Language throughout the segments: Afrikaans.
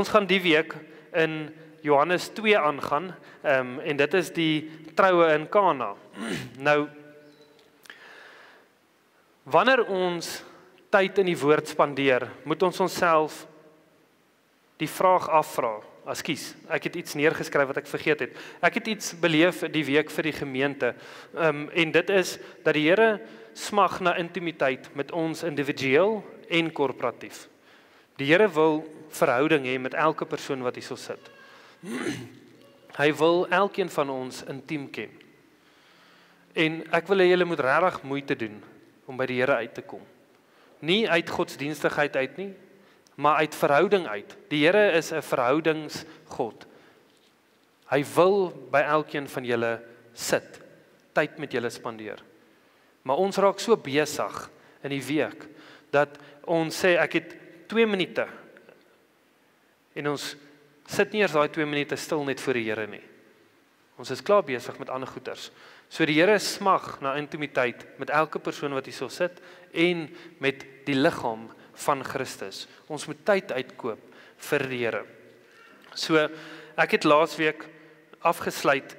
ons gaan die week in Johannes 2 aangaan, en dit is die troue in Kana. Nou, wanneer ons tyd in die woord spandeer, moet ons onsself die vraag afvra. Ekskuus, ek het iets neergeskryf wat ek vergeet het. Ek het iets beleef die week vir die gemeente, en dit is dat die Here smag na intimiteit met ons individueel en korporatief. Die Here wil verhouding hê met elke persoon wat hierso sit. Hy wil elkeen van ons intiem ken. En ek wil hê julle moet regtig moeite doen om by die Here uit te kom. Nie uit godsdienstigheid uit nie, maar uit verhouding uit. Die Here is 'n verhoudingsgod. Hy wil by elkeen van julle sit, tyd met julle spandeer. Maar ons raak so besig in die week, dat ons sê, ek het 2 minute, en ons sit nie eers daai 2 minute stil net vir die Here nie. Ons is klaar besig met ander goeders. So die Here smag na intimiteit met elke persoon wat hierso sit, en met die liggaam van Christus. Ons moet tyd uitkoop vir die Here. So, ek het laasweek afgesluit,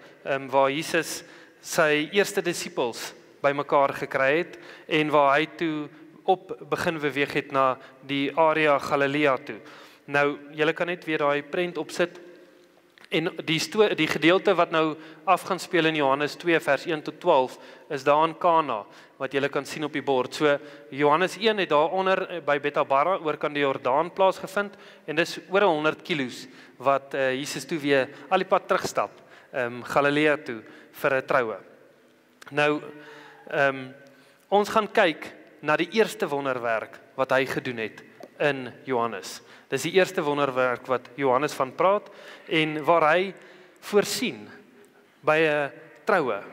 waar Jesus sy eerste disippels bymekaar gekry het, en waar hy toe op begin beweeg het na die area Galilea toe. Nou, julle kan net weer daai prent opsit, en die gedeelte wat nou af gaan speel in Johannes 2 vers 1 tot 12, is daar in Kana, wat julle kan sien op die bord. So, Johannes 1 het daaronder by Betabara, oor kan die Jordaan plaasgevind, en dis oor 100 kilos, wat Jesus toe weer al die pad terugstap, Galilea toe, vir 'n troue. Nou, ons gaan kyk na die eerste wonderwerk wat hy gedoen het in Johannes. Dis die eerste wonderwerk wat Johannes van praat, en waar hy voorsien by 'n troue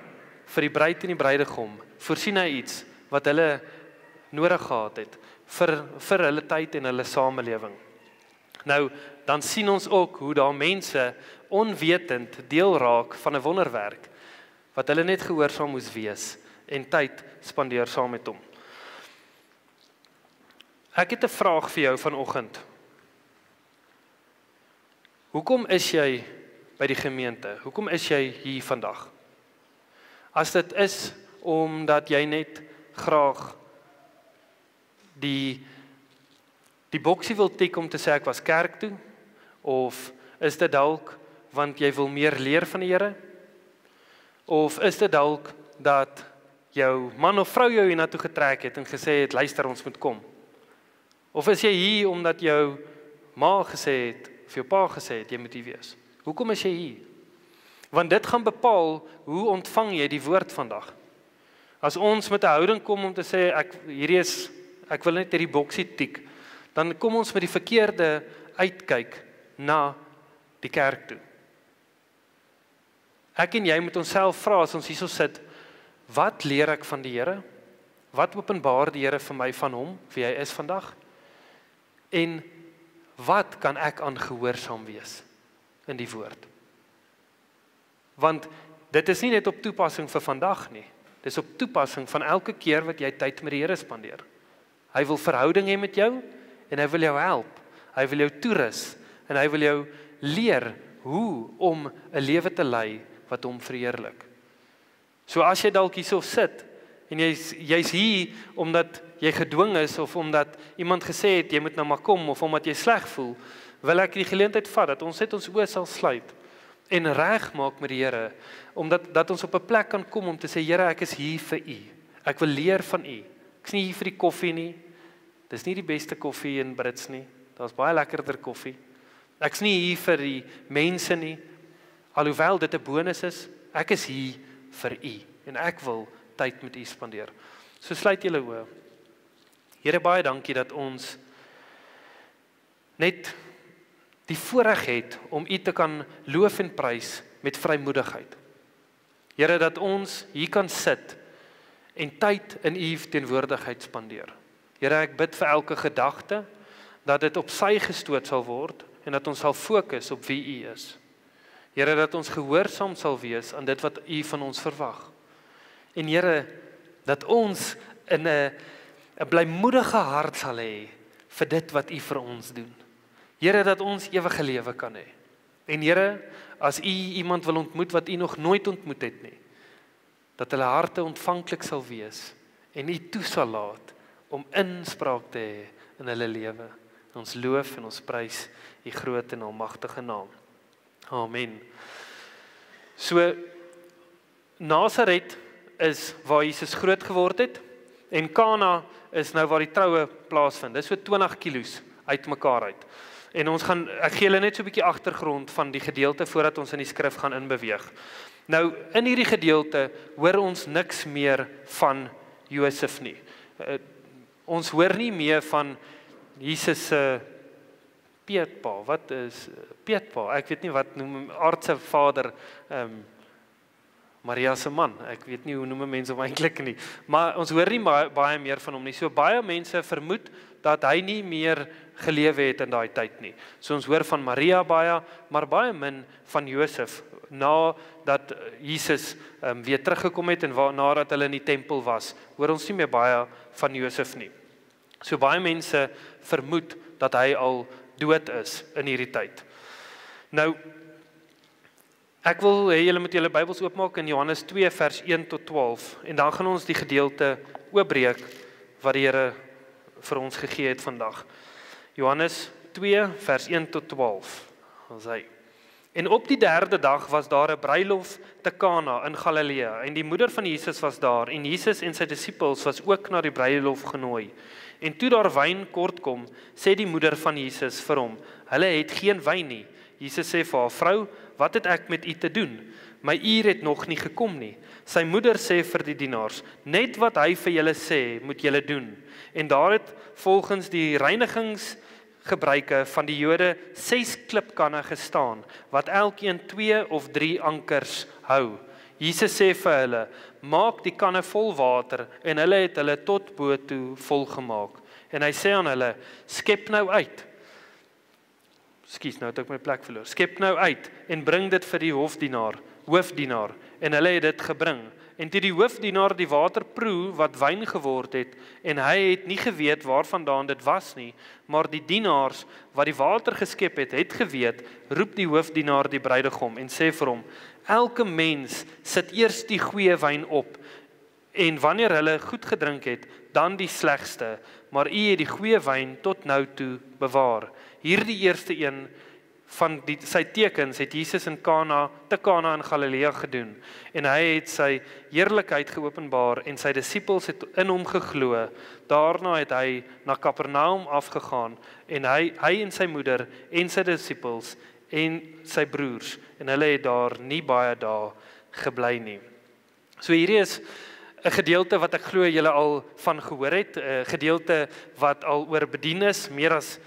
vir die bruid en die bruidegom, voorsien hy iets wat hulle nodig gehad het vir hulle tyd en hulle samelewing. Nou, dan sien ons ook hoe daar mense onwetend deel raak van 'n wonderwerk, wat hulle net gehoorsaam moes wees en tyd spandeer saam met hom. Ek het 'n vraag vir jou vanoggend. Hoekom is jy by die gemeente? Hoekom is jy hier vandag? As dit is omdat jy net graag die boksie wil tik om te sê ek was kerk toe, of is dit dalk want jy wil meer leer van die Here? Of is dit dalk dat jou man of vrou jou hiernatoe getrek het en gesê het, luister, ons moet kom? Of is jy hier omdat jou ma gesê het, of jou pa gesê het, jy moet hier wees? Hoekom is jy hier? Want dit gaan bepaal, hoe ontvang jy die woord vandag? As ons met 'n houding kom om te sê, ek wil net hierdie boksie tik, dan kom ons met die verkeerde uitkyk na die kerk toe. Ek en jy moet onsself vra, as ons hierso sit, wat leer ek van die Here? Wat openbaar die Here vir my van hom, wie hy is vandag? En wat kan ek aan gehoorsaam wees in die woord? Want dit is nie net op toepassing vir vandag nie. Dit is op toepassing van elke keer wat jy tyd met die Here spandeer. Hy wil verhouding hê met jou, en hy wil jou help. Hy wil jou toerus, en hy wil jou leer hoe om 'n lewe te lei wat hom verheerlik. So as jy dalk hierso sit, en jy's hier omdat jy gedwing is, of omdat iemand gesê het, jy moet nou maar kom, of omdat jy sleg voel, wil ek die geleentheid vat, dat ons net ons oë sal sluit, en reg maak met die Here, omdat ons op 'n plek kan kom om te sê, Here, ek is hier vir U. Ek wil leer van U. Ek is nie hier vir die koffie nie. Dis nie die beste koffie in Brits nie. Daar's baie lekkerder koffie. Ek is nie hier vir die mense nie. Alhoewel dit 'n bonus is, ek is hier vir U, en ek wil tyd met U spandeer. So sluit julle oë. Here, baie dankie dat ons net die voorreg het om U te kan loof en prys met vrymoedigheid. Here, dat ons hier kan sit en tyd in U teenwoordigheid spandeer. Here, ek bid vir elke gedagte, dat dit op sy gestoot sal word, en dat ons sal fokus op wie U is. Here, dat ons gehoorsaam sal wees aan dit wat U van ons verwag. En Here, dat ons in 'n blymoedige hart sal hê vir dit wat U vir ons doen. Here, dat ons ewige lewe kan hê. En Here, as U iemand wil ontmoet wat U nog nooit ontmoet het nie, dat hulle harte ontvanklik sal wees en U toe sal laat om inspraak te hê in hulle lewe. Ons loof en ons prys U groot en almagtige naam. Amen. So, Nasaret is waar Jesus groot geword het en Kana is nou waar die troue plaasvind. Dit is so 20 kilos uitmekaar uit. En ons gaan, ek gee julle net so 'n bietjie agtergrond van die gedeelte voordat ons in die skrif gaan inbeweeg. Nou, in hierdie gedeelte hoor ons niks meer van Josef nie. Ons hoor nie meer van Jesus se peetpa. Wat is peetpa? Ek weet nie wat noem aardse vader, Maria se man. Ek weet nie hoe noem mense hom eintlik nie. Maar ons hoor nie baie meer van hom nie. So baie mense vermoed dat hy nie meer gelewe het in daai tyd nie. So ons hoor van Maria baie, maar baie min van Josef, nadat Jesus weer teruggekom het en nadat hulle in die tempel was, hoor ons nie meer baie van Josef nie. So baie mense vermoed dat hy al dood is in hierdie tyd. Nou, ek wil hê julle moet julle Bybels oopmaak in Johannes 2 vers 1 tot 12 en dan gaan ons die gedeelte oopbreek wat die Here vir ons gegee het vandag. Johannes 2 vers 1 tot 12. Ons sê: En op die 3de dag was daar 'n bruilof te Kana in Galilea en die moeder van Jesus was daar en Jesus en sy disippels was ook na die bruilof genooi. En toe daar wyn kort kom, sê die moeder van Jesus vir hom: Hulle het geen wyn nie. Jesus sê vir haar: Vrou, wat het ek met u te doen? My uur het nog nie gekom nie. Sy moeder sê vir die dienaars: Net wat hy vir julle sê, moet julle doen. En daar het volgens die reinigingsgebruike van die Jode 6 klipkanne gestaan, wat elkeen 2 of 3 ankers hou. Jesus sê vir hulle: Maak die kanne vol water, en hulle het hulle tot bo toe vol gemaak. En hy sê aan hulle: Skep nou uit. Nou het ek my plek verloor. Skep nou uit en bring dit vir die hoofdienaar. En hulle het dit gebring. En toe die hoofdienaar die water proe wat wyn geword het, en hy het nie geweet waarvandaan dit was nie, maar die dienaars wat die water geskep het, het geweet, roep die hoofdienaar die bruidegom en sê vir hom: Elke mens sit eers die goeie wyn op, en wanneer hulle goed gedrink het, dan die slegste, maar u het die goeie wyn tot nou toe bewaar. Hierdie eerste een van sy tekens het Jesus te Kana in Galilea gedoen, en hy het sy heerlikheid geopenbaar en sy disippels het in hom geglo. Daarna het hy na Kapernaum afgegaan en hy en sy moeder en sy disippels en sy broers, en hulle het daar nie baie dae gebly nie. So hierdie is 'n gedeelte wat ek glo julle al van gehoor het, 'n gedeelte wat al oor bedien is meer as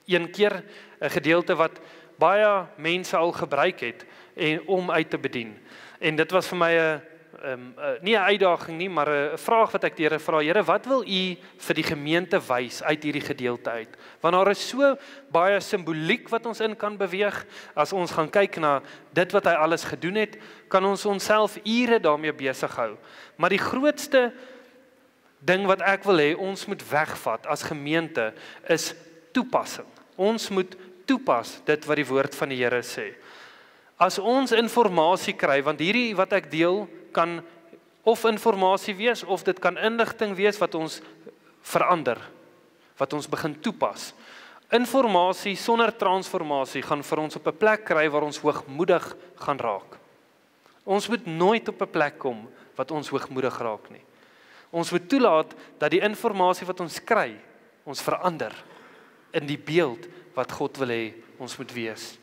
een keer, 'n gedeelte wat baie mense al gebruik het om uit te bedien. En dit was vir my nie 'n uitdaging nie, maar 'n vraag wat ek die Here vra: Here, wat wil u vir die gemeente wys uit hierdie gedeelte uit? Want daar is so baie simboliek wat ons in kan beweeg. As ons gaan kyk na dit wat hy alles gedoen het, kan ons onsself ure daarmee besig hou. Maar die grootste ding wat ek wil hê ons moet wegvat as gemeente is toepassing. Ons moet toepas dit wat die woord van die Here sê. As ons inligting kry, want hierdie wat ek deel kan of inligting wees of dit kan inligting wees wat ons verander, wat ons begin toepas. Inligting sonder transformasie gaan vir ons op 'n plek kry waar ons hoogmoedig gaan raak. Ons moet nooit op 'n plek kom wat ons hoogmoedig raak nie. Ons moet toelaat dat die inligting wat ons kry, ons verander in die beeld wat God wil hê ons moet wees.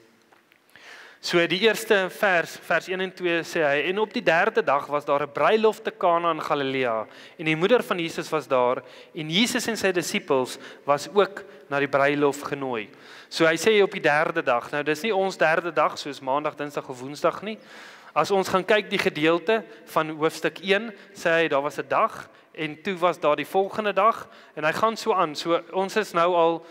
So die eerste vers 1 en 2 sê hy: En op die 3de dag was daar 'n bruilof te Kana in Galilea, en die moeder van Jesus was daar, en Jesus en sy disippels was ook na die bruilof genooi. So hy sê op die 3de dag. Nou dis nie ons 3de dag soos Maandag, Dinsdag of Woensdag nie. As ons gaan kyk die gedeelte van hoofstuk 1, sê hy daar was 'n dag en toe was daar die volgende dag, en hy gaan so aan. So ons is nou al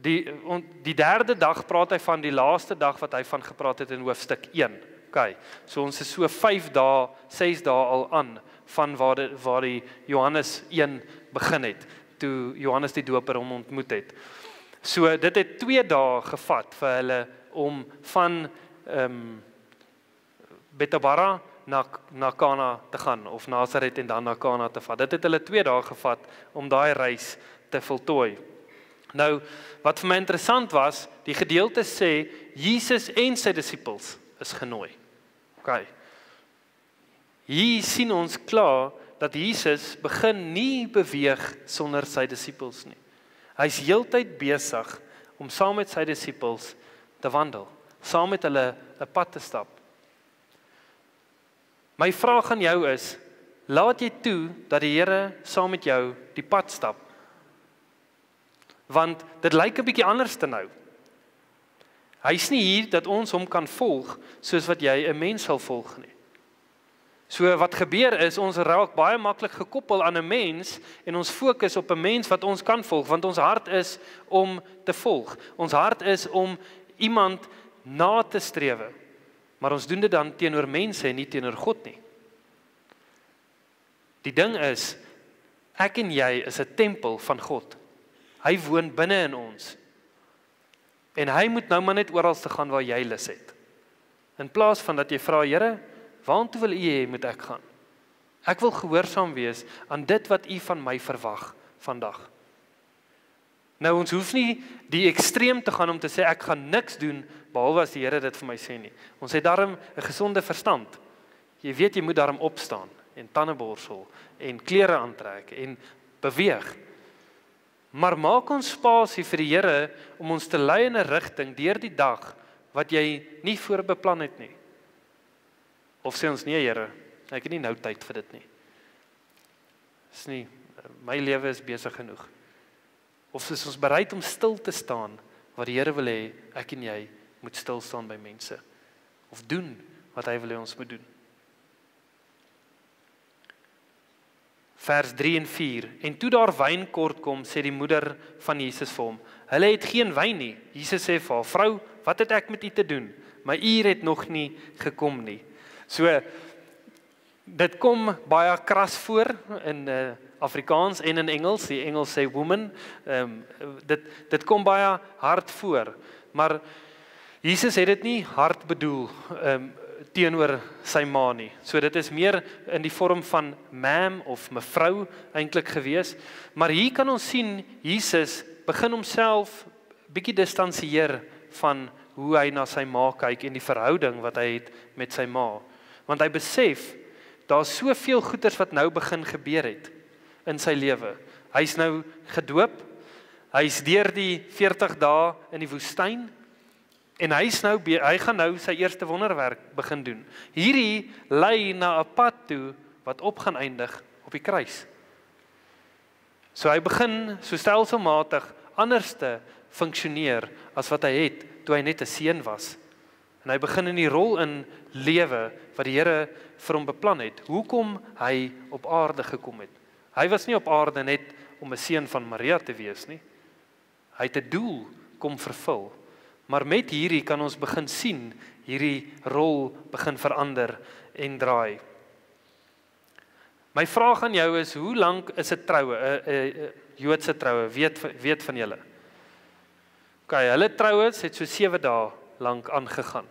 die 3de dag, praat hy van die laaste dag wat hy van gepraat het in hoofstuk 1. Okay. So ons is so 5 dae, 6 dae al aan van waar die Johannes 1 begin het, toe Johannes die Doper hom ontmoet het. So dit het 2 dae gevat vir hulle om van Betabara na Kana te gaan, of Nasaret en dan na Kana te vat. Dit het hulle 2 dae gevat om daai reis te voltooi. Nou, wat vir my interessant was, die gedeelte sê, Jesus en sy disippels is genooi. Okay. Hier sien ons klaar, dat Jesus begin nie beweeg sonder sy disippels nie. Hy is heeltyd besig om saam met sy disippels te wandel, saam met hulle 'n pad te stap. My vraag aan jou is, laat jy toe dat die Here saam met jou die pad stap? Want dit lyk 'n bietjie anders te nou. Hy's nie hier dat ons hom kan volg soos wat jy 'n mens sal volg nie. So wat gebeur is, ons raak baie maklik gekoppel aan 'n mens en ons fokus op 'n mens wat ons kan volg, want ons hart is om te volg. Ons hart is om iemand na te strewe. Maar ons doen dit dan teenoor mense en nie teenoor God nie. Die ding is, ek en jy is 'n tempel van God. Hy woon binne in ons. En hy moet nou maar net oral te gaan waar jy lus het. In plaas van dat jy vra, Here, waartoe wil U hê moet ek gaan? Ek wil gehoorsaam wees aan dit wat U van my verwag vandag. Nou ons hoef nie die ekstreem te gaan om te sê ek gaan niks doen behalwe as die Here dit vir my sê nie. Ons het daarom 'n gesonde verstand. Jy weet jy moet daarom opstaan en tande borsel en klere aantrek en beweeg. Maar maak ons spasie vir die Here om ons te lei in 'n rigting deur die dag wat jy nie voorbeplan het nie. Of sê ons, nee Here, ek het nie nou tyd vir dit nie. Dis nie, my lewe is besig genoeg. Of is ons bereid om stil te staan wat die Here wil hê ek en jy moet stil staan by mense. Of doen wat hy wil hê ons moet doen. Vers 3 en 4. En toe daar wyn kort kom, sê die moeder van Jesus vir hom, hulle het geen wyn nie. Jesus sê vir haar, vrou, wat het ek met u te doen? My uur het nog nie gekom nie. So, dit kom baie kras voor in Afrikaans en in Engels. Die Engels sê woman. Dit kom baie hard voor. Maar Jesus het dit nie hard bedoel teenoor sy ma nie. So dit is meer in die vorm van ma'am of mevrou eintlik gewees. Maar hier kan ons sien, Jesus begin homself bietjie distansieer van hoe hy na sy ma kyk en die verhouding wat hy het met sy ma. Want hy besef, daar's soveel goeders wat nou begin gebeur het in sy lewe. Hy's nou gedoop, hy's deur die 40 dae in die woestyn, en hy gaan nou sy eerste wonderwerk begin doen. Hierdie lei na 'n pad toe wat op gaan eindig op die kruis. So hy begin so stelselmatig anders te funksioneer as wat hy het toe hy net 'n seun was. En hy begin in die rol in lewe wat die Here vir hom beplan het. Hoekom hy op aarde gekom het. Hy was nie op aarde net om 'n seun van Maria te wees nie. Hy het 'n doel kom vervul. Maar met hierdie kan ons begin sien, hierdie rol begin verander en draai. My vraag aan jou is, hoe lank is 'n troue, 'n Joodse troue, weet van julle? OK, hulle troues het so 7 dae lank aangegaan.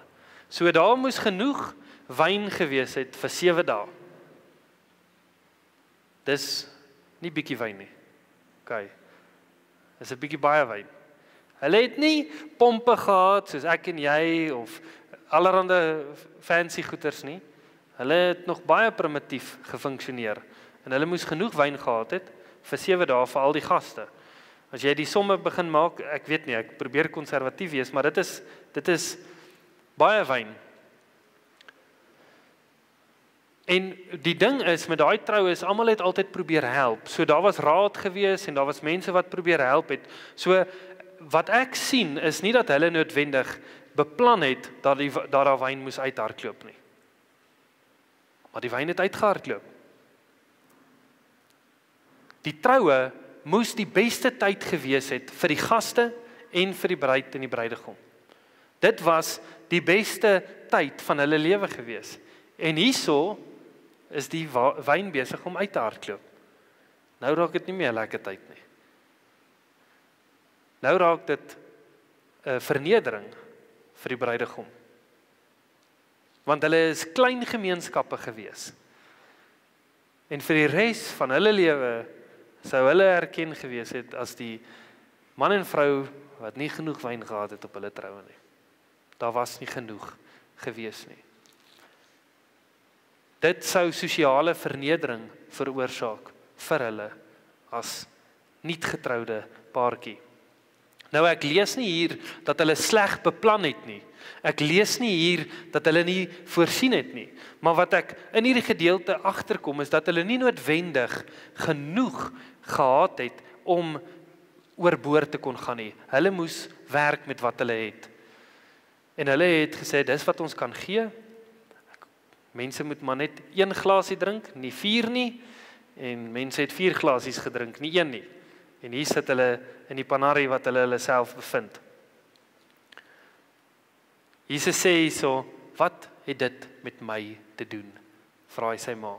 So daar moes genoeg wyn gewees het vir 7 dae. Dis nie bietjie wyn nie. OK. Dis 'n bietjie baie wyn. Hulle het nie pompe gehad soos ek en jy of allerhande fancy goeders nie. Hulle het nog baie primitief gefunksioneer en hulle moes genoeg wyn gehad het vir 7 dae vir al die gaste. As jy die somme begin maak, ek weet nie, ek probeer konservatief wees, maar dit is baie wyn. En die ding is, met daai troues, almal het altyd probeer help. So daar was raad gewees en daar was mense wat probeer help het. So wat ek sien is nie dat hulle noodwendig beplan het dat daar wyn moes uithardloop nie. Maar die wyn het uitgehardloop. Die troue moes die beste tyd gewees het vir die gaste en vir die bruid en die bruidegom. Dit was die beste tyd van hulle lewe gewees. En hierso is die wyn besig om uit te hardloop. Nou raak dit nie meer 'n lekker tyd nie. Nou raak dit 'n vernedering vir die bruidegom. Want hulle is klein gemeenskappe gewees. En vir die res van hulle lewe sou hulle erken gewees het as die man en vrou wat nie genoeg wyn gehad het op hulle troue nie. Daar was nie genoeg gewees nie. Dit sou sosiale vernedering veroorsaak vir hulle as nie-getroude paartjie. Nou ek lees nie hier dat hulle sleg beplan het nie. Ek lees nie hier dat hulle nie voorsien het nie. Maar wat ek in hierdie gedeelte agterkom is dat hulle nie noodwendig genoeg gehad het om oorboord te kon gaan nie. Hulle moes werk met wat hulle het. En hulle het gesê, dis wat ons kan gee. Mense moet maar net 1 glasie drink, nie 4 nie. En mense het 4 glasies gedrink, nie 1 nie. En hier sit hulle in die panari wat hulle self bevind. Jesus sê hierso, wat het dit met my te doen? Vra hy sy ma.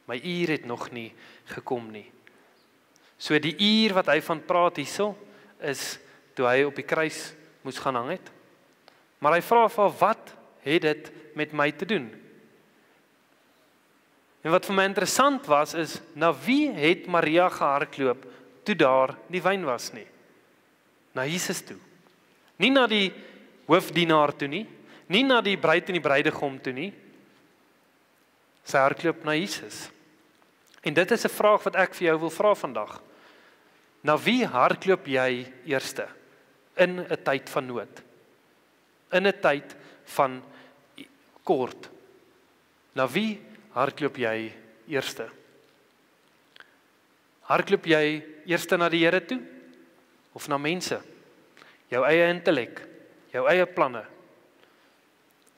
My uur het nog nie gekom nie. So die uur wat hy van praat hierso, is toe hy op die kruis moes gaan hang het. Maar hy vra vir wat het dit met my te doen? En wat vir my interessant was, is na wie het Maria gehardloop toe daar nie wyn was nie? Na Jesus toe. Nie na die hoofdienaar toe nie, nie na die bruid en die bruidegom toe nie. Sy hardloop na Jesus. En dit is 'n vraag wat ek vir jou wil vra vandag. Na wie hardloop jy eerste in 'n tyd van nood? In 'n tyd van kort. Na wie hardloop jy eerste? Hardloop jy eerste na die Here toe of na mense? Jou eie intellek, jou eie planne.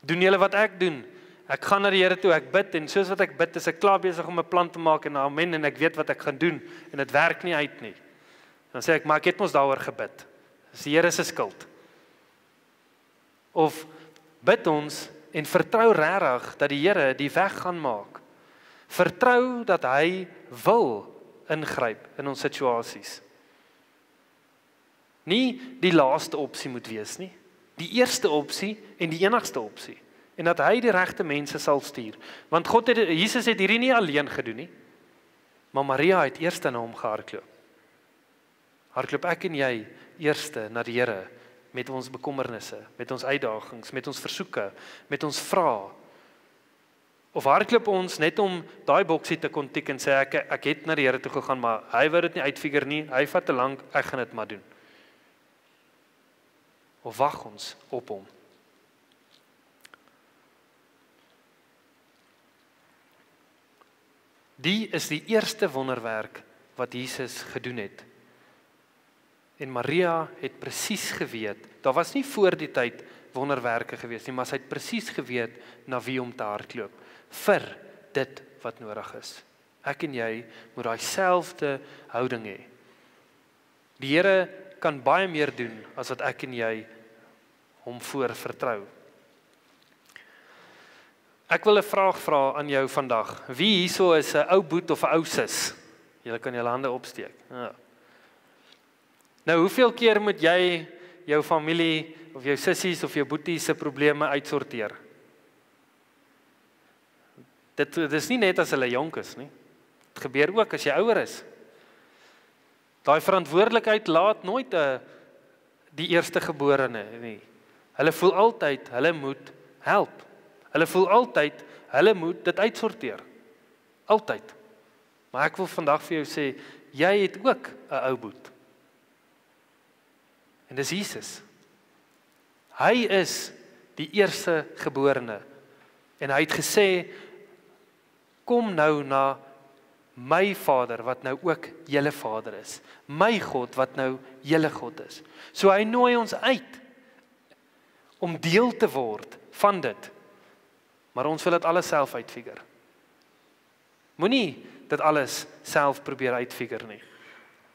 Doen julle wat ek doen? Ek gaan na die Here toe, ek bid en soos wat ek bid is ek klaar besig om 'n plan te maak en amen en ek weet wat ek gaan doen en dit werk nie uit nie. Dan sê ek, maar ek het mos daaroor gebid. Dis die Here se skuld. Of bid ons en vertrou regtig dat die Here die weg gaan maak. Vertrou dat hy wil ingryp in ons situasies. Nie die laaste opsie moet wees nie. Die eerste opsie en die enigste opsie. En dat hy die regte mense sal stuur. Want Jesus het hierdie nie alleen gedoen nie. Maar Maria het eerste na hom gehardloop. Hardloop ek en jy eerste na die Here met ons bekommernisse, met ons uitdagings, met ons versoeke, met ons vrae. Of hardloop ons net om daai boksie te kon tik en sê ek het na die Here toe gegaan, maar hy wou dit nie uitfigure nie, hy vat te lank, ek gaan dit maar doen. Of wag ons op hom? Die is die eerste wonderwerk wat Jesus gedoen het. En Maria het presies geweet, daar was nie voor die tyd wonderwerke gewees nie, maar sy het presies geweet na wie om te hardloop, vir dit wat nodig is. Ek en jy moet daai selfde houding hê. Die Here kan baie meer doen as wat ek en jy hom voor vertrou. Ek wil 'n vraag vra aan jou vandag. Wie hierso is 'n ou boet of 'n ou sis? Julle kan julle hande opsteek. Ja. Nou, hoeveel keer moet jy jou familie of jou sissies of jou boeties se probleme uitsorteer? Dit is nie net as hulle jonk is nie. Dit gebeur ook as jy ouer is. Daai verantwoordelikheid laat nooit die eerste geborene nie. Hulle voel altyd hulle moet help. Hulle voel altyd hulle moet dit uitsorteer. Altyd. Maar ek wil vandag vir jou sê, jy het ook 'n ou boet. En dis Jesus. Hy is die eerste geborene. En hy het gesê, kom nou na my Vader wat nou ook julle Vader is. My God wat nou julle God is. So hy nooi ons uit om deel te word van dit. Maar ons wil dit alles self uitfigure. Moenie dit alles self probeer uitfigure nie.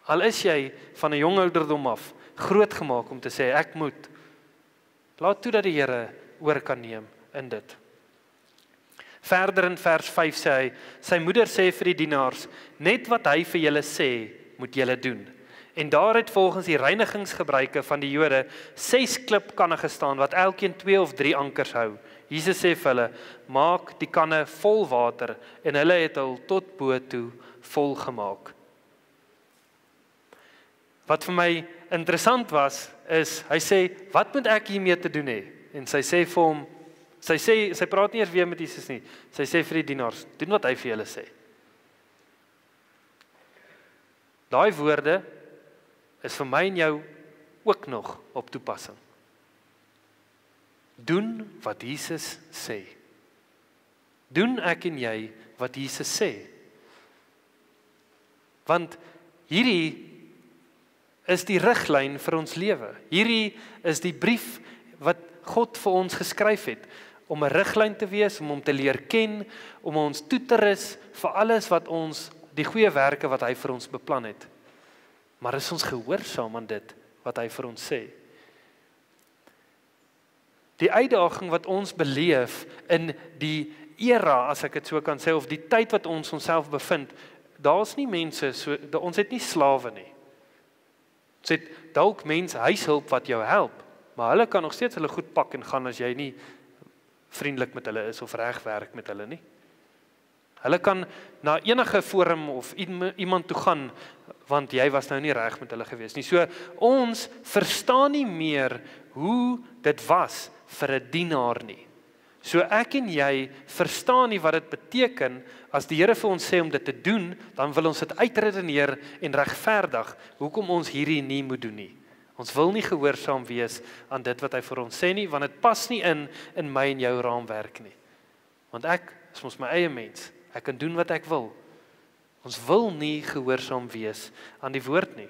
Al is jy van 'n jong ouderdom af groot gemaak om te sê ek moet. Laat toe dat die Here oor kan neem in dit. Verder in vers 5 sê hy, sy moeder sê vir die dienaars, net wat hy vir julle sê, moet julle doen. En daar het volgens die reinigingsgebruike van die Jode 6 klipkanne gestaan wat elkeen 2 of 3 ankers hou. Jesus sê vir hulle: "Maak die kanne vol water," en hulle het hul tot bo toe vol gemaak. Wat vir my interessant was, is hy sê: "Wat moet ek hiermee te doen hê?" En sy sê vir hom, sy praat nie eers weer met Jesus nie. Sy sê vir die dienaars: "Doen wat hy vir julle sê." Daai woorde is vir my en jou ook nog op toepassing. Doen wat Jesus sê. Doen ek en jy wat Jesus sê. Want hierdie is die riglyn vir ons lewe. Hierdie is die brief wat God vir ons geskryf het, om 'n riglyn te wees, om hom te leer ken, om ons toe te rus vir alles wat ons, die goeie werke wat hy vir ons beplan het. Maar is ons gehoorsaam aan dit wat hy vir ons sê? Die uitdaging wat ons beleef in die era, as ek dit so kan sê, of die tyd wat ons onsself bevind, daar's nie mense so, ons het nie slawe nie. Ons het dalk mense huishulp wat jou help, maar hulle kan nog steeds hulle goed pak en gaan as jy nie vriendelik met hulle is of reg werk met hulle nie. Hulle kan na enige forum of iemand toe gaan, want jy was nou nie reg met hulle gewees nie. So ons verstaan nie meer hoe dit was vir 'n dienaar nie. So ek en jy verstaan nie wat dit beteken as die Here vir ons sê om dit te doen, dan wil ons dit uitredeneer en regverdig hoekom ons hierdie nie moet doen nie. Ons wil nie gehoorsaam wees aan dit wat hy vir ons sê nie, want dit pas nie in my en jou raamwerk nie. Want ek is mos my eie mens. Ek kan doen wat ek wil. Ons wil nie gehoorsaam wees aan die woord nie.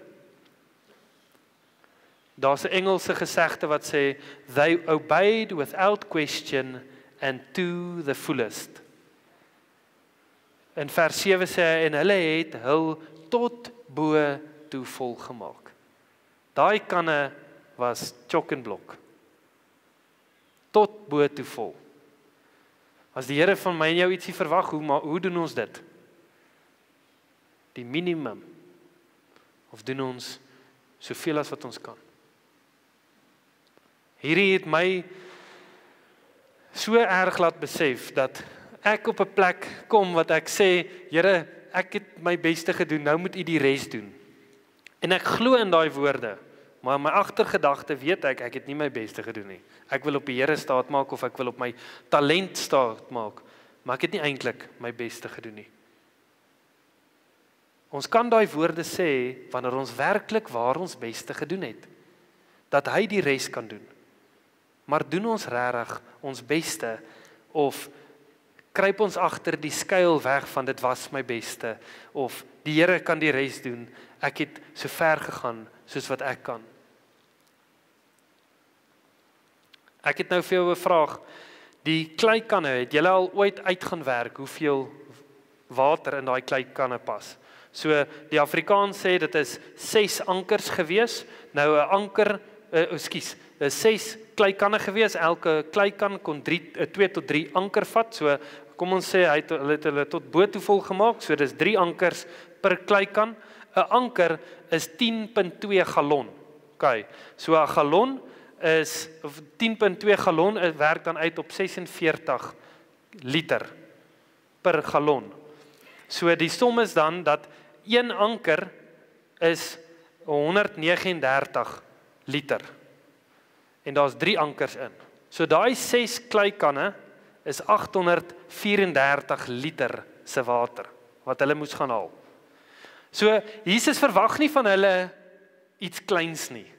Daar's 'n Engelse gesegde wat sê, "They obeyed without question and to the fullest." In vers 7 sê hy, en hulle het hul tot bo toe vol gemaak. Daai kanne was chock en blok. Tot bo toe vol. As die Here van my en jou ietsie verwag, hoe doen ons dit? Die minimum. Of doen ons soveel as wat ons kan? Hierdie het my so erg laat besef, dat ek op 'n plek kom wat ek sê, Here, ek het my beste gedoen, nou moet U die res doen. En ek glo in daai woorde, maar in my agtergedagte weet ek het nie my beste gedoen nie. Ek wil op die Here staat maak, of ek wil op my talent staat maak, maar ek het nie eintlik my beste gedoen nie. Ons kan daai woorde sê, wanneer ons werklik waar ons beste gedoen het, dat hy die res kan doen. Maar doen ons regtig ons beste, of kruip ons agter die skuil weg van dit was my beste, of die Here kan die res doen, ek het so ver gegaan soos wat ek kan. Ek het nou vir jou 'n vraag, die kleikanne, het julle al ooit uit gaan werk hoeveel water in daai kleikanne pas? So die Afrikaans sê dit is 6 ankers gewees, nou 'n anker, 6 kleikanne gewees, elke kleikan kon 2 tot 3 anker vat, so kom ons sê hulle het hulle tot bo toe vol gemaak, so dis 3 ankers per kleikan. 'n Anker is 10.2 gallon. OK, so 'n gallon is 10.2 gallon, werk dan uit op 46 liter per gallon. So die som is dan dat 1 anker is 139 liter. En daar's 3 ankers in. So daai 6 kleikanne is 834 liter se water wat hulle moes gaan haal. So Jesus verwag nie van hulle iets kleins nie.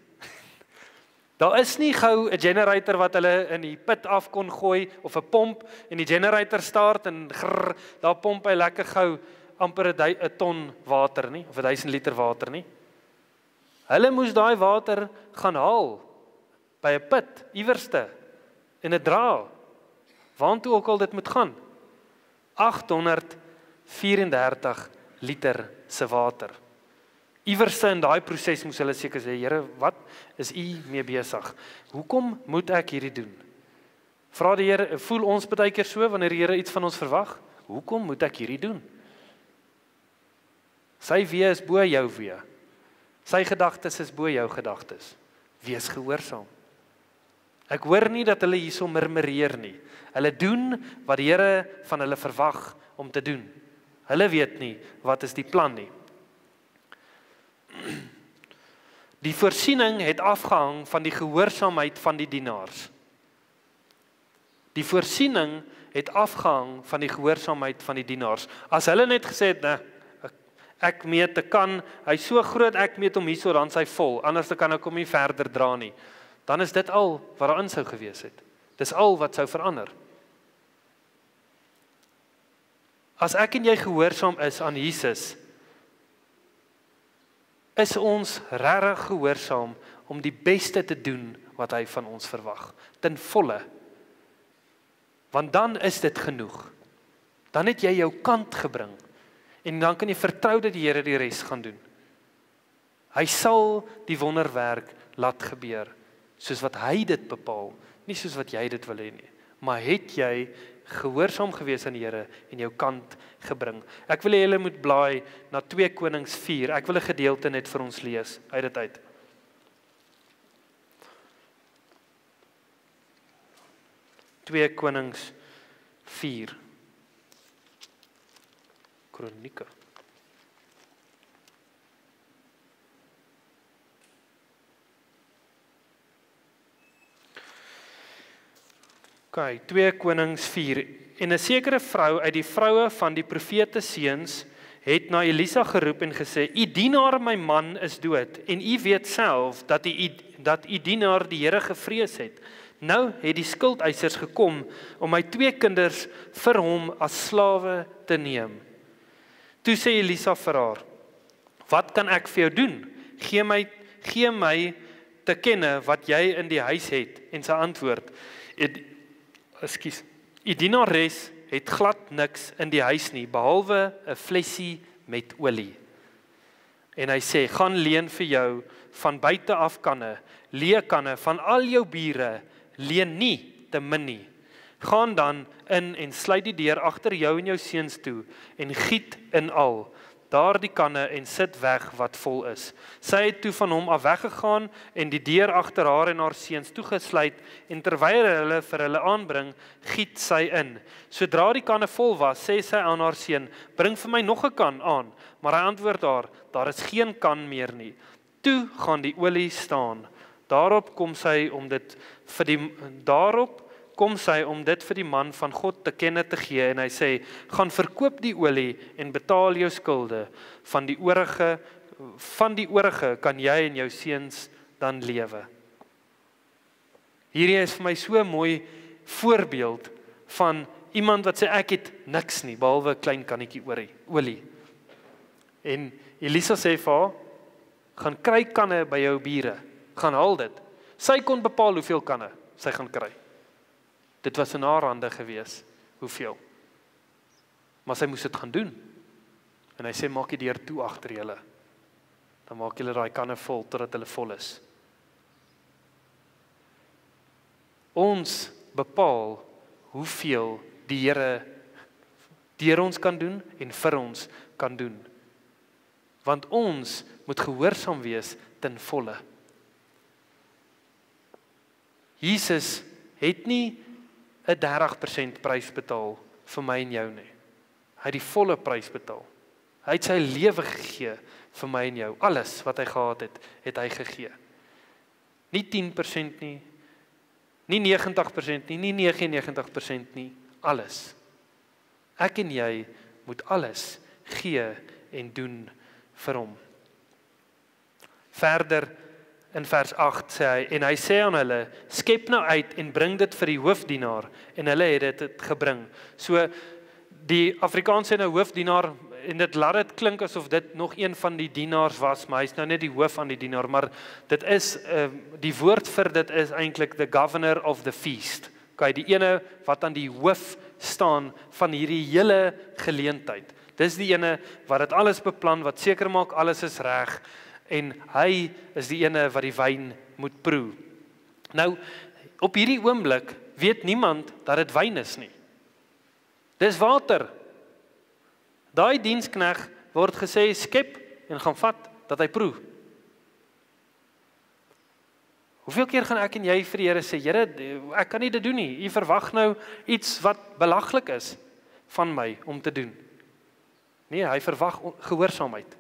Daar is nie gou 'n generator wat hulle in die put af kon gooi, of 'n pomp en die generator start en grrr, daar pomp hy lekker gou amper 'n ton water nie, of 1000 liter water nie. Hulle moes daai water gaan haal by 'n put iewerste en 'n dra. Waartoe ook al dit moet gaan. 834 liter se water. Iewerste in daai proses moes hulle seker sê, Here, wat is U mee besig? Hoekom moet ek hierdie doen? Vra die Here, voel ons baie keer so wanneer die Here iets van ons verwag? Hoekom moet ek hierdie doen? Sy wee is bo jou wee. Sy gedagtes is bo jou gedagtes. Wees gehoorsaam. Ek hoor nie dat hulle hierso murmureer nie. Hulle doen wat die Here van hulle verwag om te doen. Hulle weet nie wat is die plan nie. Die voorsiening het afgehang van die gehoorsaamheid van die dienaars. Die voorsiening het afgehang van die gehoorsaamheid van die dienaars. As hulle net gesê het, nee, ek meet, ek kan, hy is so groot, ek meet hom hierso, dan is hy vol, anders kan ek hom nie verder dra nie. Dan is dit al wat daarin sou gewees het. Dis al wat sou verander. As ek en jy gehoorsaam is aan Jesus, is ons regtig gehoorsaam om die beste te doen wat hy van ons verwag, ten volle. Want dan is dit genoeg. Dan het jy jou kant gebring, en dan kan jy vertrou dat die Here die res gaan doen. Hy sal die wonderwerk laat gebeur, soos wat hy dit bepaal, nie soos wat jy dit wil hê nie. Maar het jy gehoorsaam gewees aan die Here en jou kant gebring. Ek wil hê julle moet blaai na 2 Konings 4. Ek wil 'n gedeelte net vir ons lees uit dit uit. 2 Konings 4. Kronieke. Okay, 2 Konings 4. En 'n sekere vrou uit die vroue van die profete seuns het na Elisa geroep en gesê: "U dienaar my man is dood en u weet self dat u dienaar die Here gevrees het. Nou het die skuldeisers gekom om my 2 kinders vir hom as slawe te neem." Toe sê Elisa vir haar: "Wat kan ek vir jou doen? Gee my te kenne wat jy in die huis het." En sy antwoord: "U dienares het glad niks in die huis nie, behalwe 'n flessie met olie." En hy sê: "Gaan leen vir jou van buite af kanne, leekanne van al jou bure, leen nie te min nie. Gaan dan in en sluit die deur agter jou en jou seuns toe en giet in al daardie kanne en sit weg wat vol is." Sy het toe van hom af weggegaan en die deur agter haar en haar seuns toegesluit, en terwyl hulle vir hulle aanbring, giet sy in. Sodra die kanne vol was, sê sy aan haar seun: "Bring vir my nog 'n kan aan." Maar hy antwoord haar: "Daar is geen kan meer nie." Toe gaan die olie staan. Daarop kom sy om dit vir die man van God te kenne te gee, en hy sê: "Gaan verkoop die olie en betaal jou skulde. Van die oorige kan jy en jou seuns dan lewe." Hierdie is vir my so 'n mooi voorbeeld van iemand wat sê: "Ek het niks nie behalwe 'n klein kannetjie olie." En Elisa sê vir haar: "Gaan kry kanne by jou bure. Gaan haal dit." Sy kon bepaal hoeveel kanne sy gaan kry. Dit was in haar hande gewees, hoeveel. Maar sy moes dit gaan doen. En hy sê: "Maak die deur toe agter julle. Dan maak julle daai kanne vol totdat hulle vol is." Ons bepaal hoeveel die Here deur ons kan doen en vir ons kan doen. Want ons moet gehoorsaam wees ten volle. Jesus het nie 'n 30% prys betaal vir my en jou nie. Hy het die volle prys betaal. Hy het sy lewe gegee vir my en jou. Alles wat hy gehad het, het hy gegee. Nie 10% nie, nie 90% nie, nie 99% nie, alles. Ek en jy moet alles gee en doen vir hom. Verder in vers 8 sê hy: "En hy sê aan hulle: skep nou uit en bring dit vir die hoofdienaar." En hulle het dit gebring. So die Afrikaans sê nou hoofdienaar, en dit laat dit klink asof dit nog een van die dienaars was, maar hy's nou net die hoof van die dienaar, maar dit is die woord vir dit is eintlik the governor of the feast. Okay, die ene wat aan die hoof staan van hierdie hele geleentheid. Dis die ene wat dit alles beplan, wat seker maak alles is reg, en hy is die ene wat die wyn moet proe. Nou, op hierdie oomblik weet niemand dat dit wyn is nie. Dis water. Daai dienskneg word gesê skep en gaan vat dat hy proe. Hoeveel keer gaan ek en jy vir die Here sê, Here, ek kan nie dit doen nie. U verwag nou iets wat belaglik is van my om te doen. Nee, hy verwag gehoorsaamheid.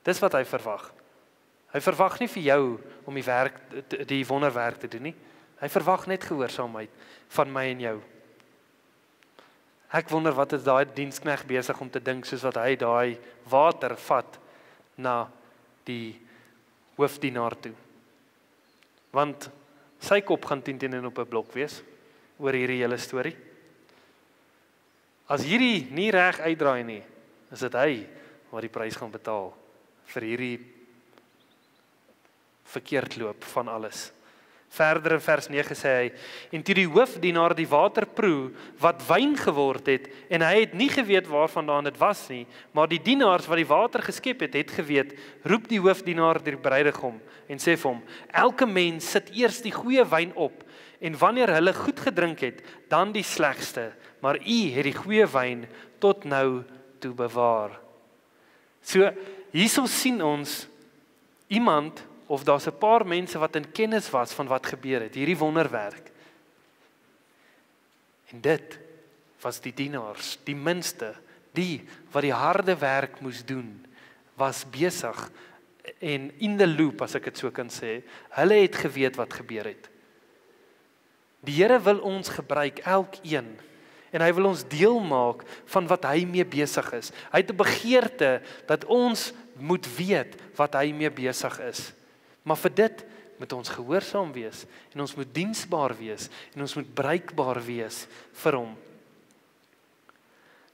Dis wat hy verwag. Hy verwag nie vir jou om die wonderwerk te doen nie. Hy verwag net gehoorsaamheid van my en jou. Ek wonder wat is daai diensknegt besig om te dink soos wat hy daai water vat na die hoofdienaar toe. Want sy kop gaan 10 op 'n blok wees oor hierdie hele storie. As hierdie nie reg uitdraai nie, is dit hy wat die prys gaan betaal vir hierdie verkeerdloop van alles. Verder in vers 9 sê hy, en toe die hoofdienaar die water proe wat wyn geword het, en hy het nie geweet waarvandaan dit was nie, maar die dienaars wat die water geskep het geweet, roep die hoofdienaar die bruidegom en sê vir hom, elke mens sit eers die goeie wyn op, en wanneer hulle goed gedrink het, dan die slegste, maar u het die goeie wyn tot nou toe bewaar. So, hierso sien ons iemand, of daar's 'n paar mense wat in kennis was van wat gebeur het, hierdie wonderwerk. En dit was die dienaars, die minste, die wat die harde werk moes doen, was besig en in the loop, as ek dit so kan sê. Hulle het geweet wat gebeur het. Die Here wil ons gebruik, elkeen, en hy wil ons deel maak van wat hy mee besig is. Hy het 'n begeerte dat ons moet weet wat hy mee besig is. Maar vir dit moet ons gehoorsaam wees, en ons moet diensbaar wees, en ons moet bruikbaar wees vir hom.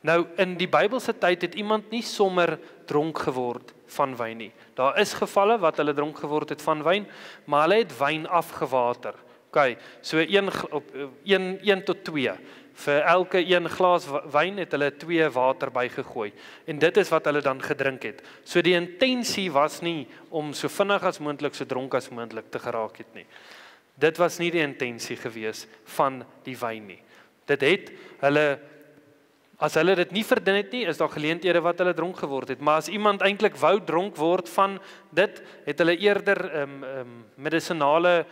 Nou, in die Bybelse tyd het iemand nie sommer dronk geword van wyn nie. Daar is gevalle wat hulle dronk geword het van wyn, maar hulle het wyn afgewater. OK, so 1 tot 2. Vir elke 1 glas wyn het hulle 2 water bygegooi. En dit is wat hulle dan gedrink het. So die intensie was nie om so vinnig as moontlik, so dronk as moontlik te geraak het nie. Dit was nie die intensie gewees van die wyn nie. Dit het hulle, as hulle dit nie verdien het nie, is daar geleenthede wat hulle dronk geword het. Maar as iemand eintlik wou dronk word van dit, het hulle eerder medisinale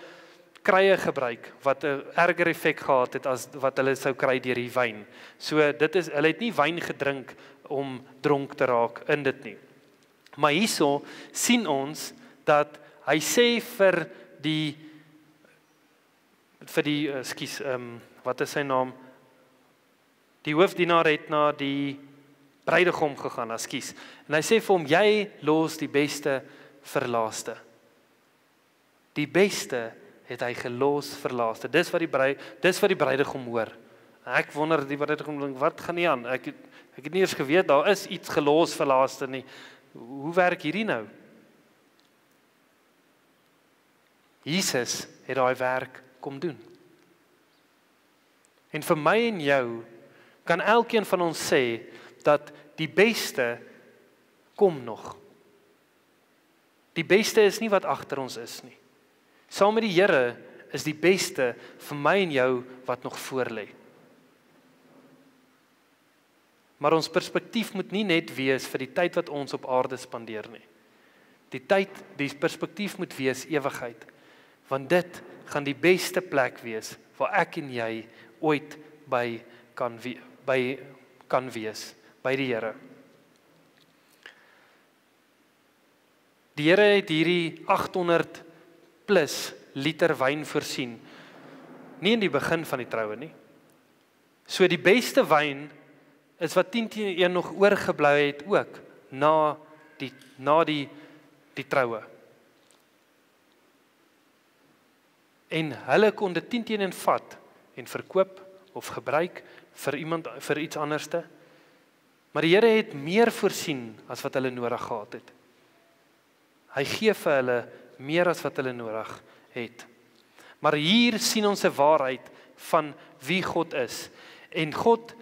krye gebruik, wat 'n erger effek gehad het as wat hulle sou kry deur die wyn. So hulle het nie wyn gedrink om dronk te raak in dit nie. Maar hierso sien ons dat hy sê vir die wat is sy naam? Die hoofdienaar het na die bruidegom gegaan, En hy sê vir hom, jy los die beste vir laaste. Die beste het hy gelos vir laaste. Dis wat die bruidegom hoor. Ek wonder die bruidegom dink, wat gaan nie aan? Ek het nie eens geweet daar is iets gelos vir laaste nie. Hoe werk hierdie nou? Jesus het daai werk kom doen. En vir my en jou kan elkeen van ons sê dat die beste kom nog. Die beste is nie wat agter ons is nie. Saam met die Here is die beste vir my en jou wat nog voor lê. Maar ons perspektief moet nie net wees vir die tyd wat ons op aarde spandeer nie. Die perspektief moet wees ewigheid. Want dit gaan die beste plek wees waar ek en jy ooit by kan wees, by die Here. Die Here het hierdie 800 plus liter wyn voorsien, nie in die begin van die troue nie. So die beste wyn is wat 10-1 nog oorgebly het ook, na die troue. En hulle kon dit 10-1 vat, en verkoop, of gebruik, vir iets anderste. Maar die Here het meer voorsien, as wat hulle nodig gehad het. Hy gee vir hulle meer as wat hulle nodig het. Maar hier sien ons 'n waarheid van wie God is. En God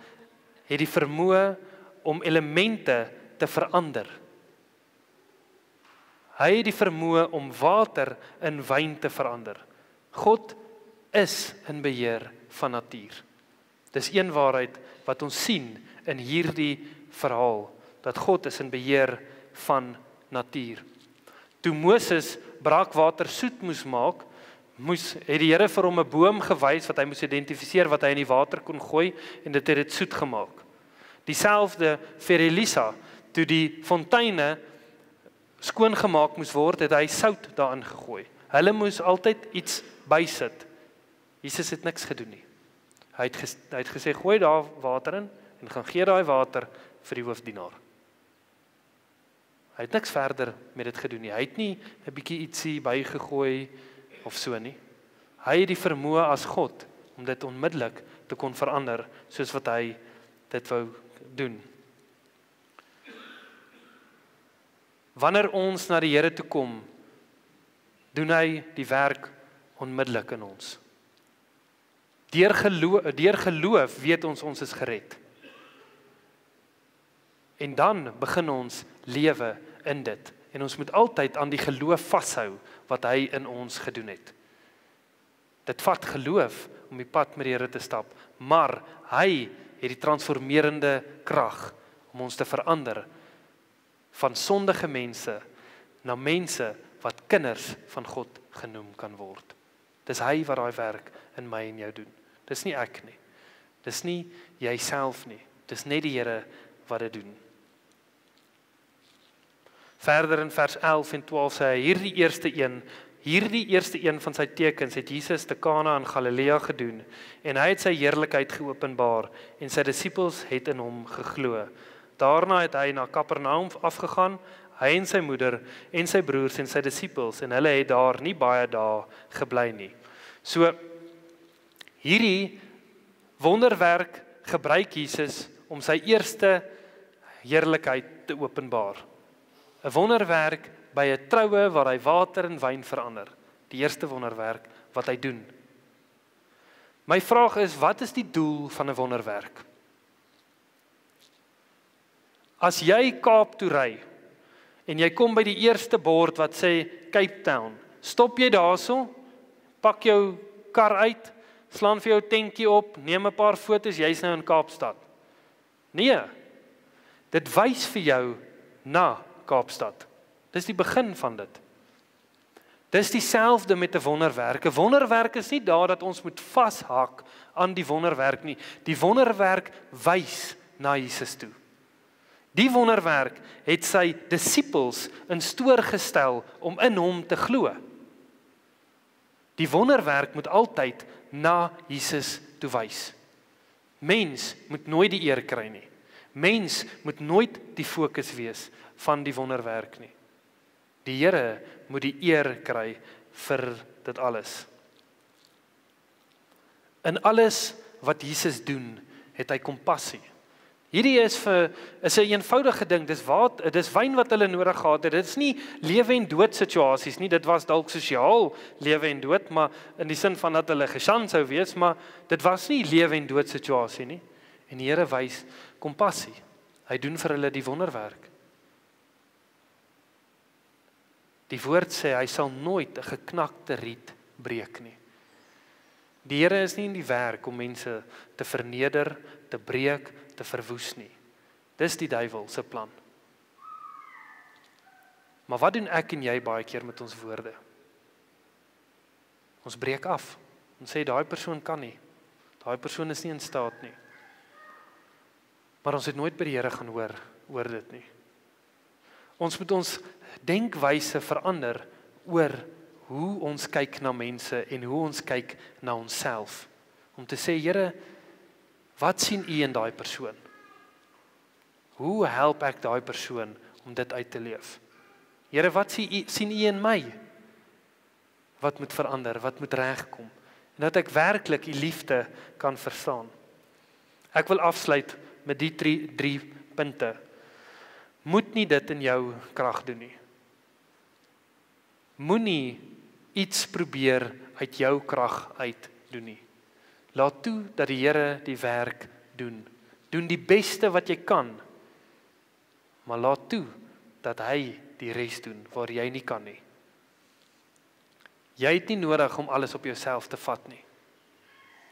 het die vermoë om elemente te verander. Hy het die vermoë om water in wyn te verander. God is in beheer van natuur. Dis een waarheid wat ons sien in hierdie verhaal, dat God is in beheer van natuur. Toe Moses braakwater soet moes maak, het die Here vir hom 'n boom gewys wat hy moes identifiseer wat hy in die water kon gooi en dit het dit soet gemaak. Dieselfde vir Elisa, toe die fonteine skoongemaak moes word, het hy sout daarin gegooi. Hulle moes altyd iets bysit. Jesus het niks gedoen nie. Hy het gesê, gooi daar water in en gaan gee daai water vir die hoofdienaar. Hy het niks verder met dit gedoen nie. Hy het nie 'n bietjie ietsie bygegooi of so nie. Hy het die vermoë as God om dit onmiddellik te kon verander soos wat hy dit wou doen. Wanneer ons na die Here toe kom, doen hy die werk onmiddellik in ons. Deur geloof weet ons is gered. En dan begin ons lewe in dit. En ons moet altyd aan die geloof vashou wat hy in ons gedoen het. Dit vat geloof om die pad met die Here te stap, maar hy het die transformerende krag om ons te verander van sondige mense na mense wat kinders van God genoem kan word. Dis hy wat daai werk in my en jou doen. Dis nie ek nie. Dis nie jouself nie. Dis net die Here wat dit doen. Verder in vers 11 en 12 sê hy, hierdie eerste een van sy tekens het Jesus te Kana in Galilea gedoen en hy het sy heerlikheid geopenbaar en sy disippels het in hom geglo. Daarna het hy na Kapernaum afgegaan, hy en sy moeder en sy broers en sy disippels en hulle het daar nie baie dae gebly nie. So hierdie wonderwerk gebruik Jesus om sy eerste heerlikheid te openbaar. 'n Wonderwerk by 'n troue waar hy water in wyn verander. Die eerste wonderwerk wat hy doen. My vraag is, wat is die doel van 'n wonderwerk? As jy Kaap toe ry en jy kom by die eerste bord wat sê Cape Town, stop jy daarso, pak jou kar uit, slaan vir jou tentjie op, neem 'n paar foto's, jy's nou in Kaapstad. Nee, dit wys vir jou na Kaapstad. Dis die begin van dit. Dis dieselfde met 'n wonderwerk. 'n Wonderwerk is nie daar dat ons moet vashak aan die wonderwerk nie. Die wonderwerk wys na Jesus toe. Die wonderwerk het sy disippels in stoor gestel om in hom te glo. Die wonderwerk moet altyd na Jesus toe wys. Mens moet nooit die eer kry nie. Mens moet nooit die fokus wees van die wonderwerk nie. Die Here moet die eer kry vir dit alles. In alles wat Jesus doen, het hy kompassie. Hierdie is 'n eenvoudige ding, dis wyn wat hulle nodig gehad het. Dit is nie lewe en dood situasies nie, dit was dalk sosiaal lewe en dood, maar in die sin van dat hulle gesjan sou wees, maar dit was nie lewe en dood situasie nie. En die Here wys kompassie. Hy doen vir hulle die wonderwerk. Die woord sê, hy sal nooit 'n geknakte riet breek nie. Die Here is nie in die werk om mense te verneder, te breek, te verwoes nie. Dis die duiwel se plan. Maar wat doen ek en jy baie keer met ons woorde? Ons breek af. Ons sê, daai persoon kan nie. Daai persoon is nie in staat nie. Maar ons het nooit by die Here gaan hoor oor dit nie. Ons moet ons denkwyse verander oor hoe ons kyk na mense en hoe ons kyk na onsself. Om te sê, Here, wat sien U in daai persoon? Hoe help ek daai persoon om dit uit te leef? Here, wat sien U in my? Wat moet verander? Wat moet regkom? En dat ek werklik U liefde kan verstaan. Ek wil afsluit met die drie punte. Moet nie dit in jou krag doen nie. Moenie iets probeer uit jou krag uit doen nie. Laat toe dat die Here die werk doen. Doen die beste wat jy kan. Maar laat toe dat hy die res doen waar jy nie kan nie. Jy het nie nodig om alles op jouself te vat nie.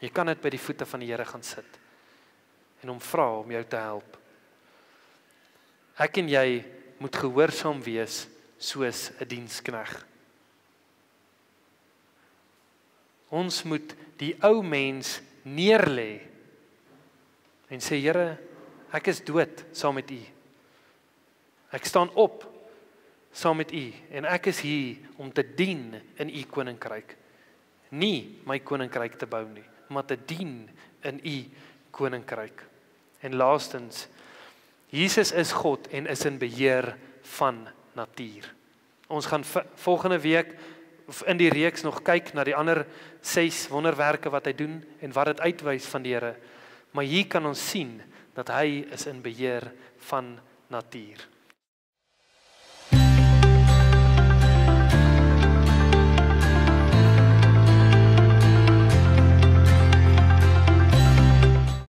Jy kan dit by die voete van die Here gaan sit en hom vra om jou te help. Ek en jy moet gehoorsaam wees soos 'n dienskneg. Ons moet die ou mens neerlê en sê, Here, ek is dood saam met U. Ek staan op saam met U en ek is hier om te dien in U koninkryk. Nie my koninkryk te bou nie, maar te dien in U koninkryk. En laastens, Jesus is God en is in beheer van natuur. Ons gaan volgende week in die reeks nog kyk na die ander 6 wonderwerke wat hy doen en wat dit uitwys van die Here. Maar hier kan ons sien dat hy is in beheer van natuur.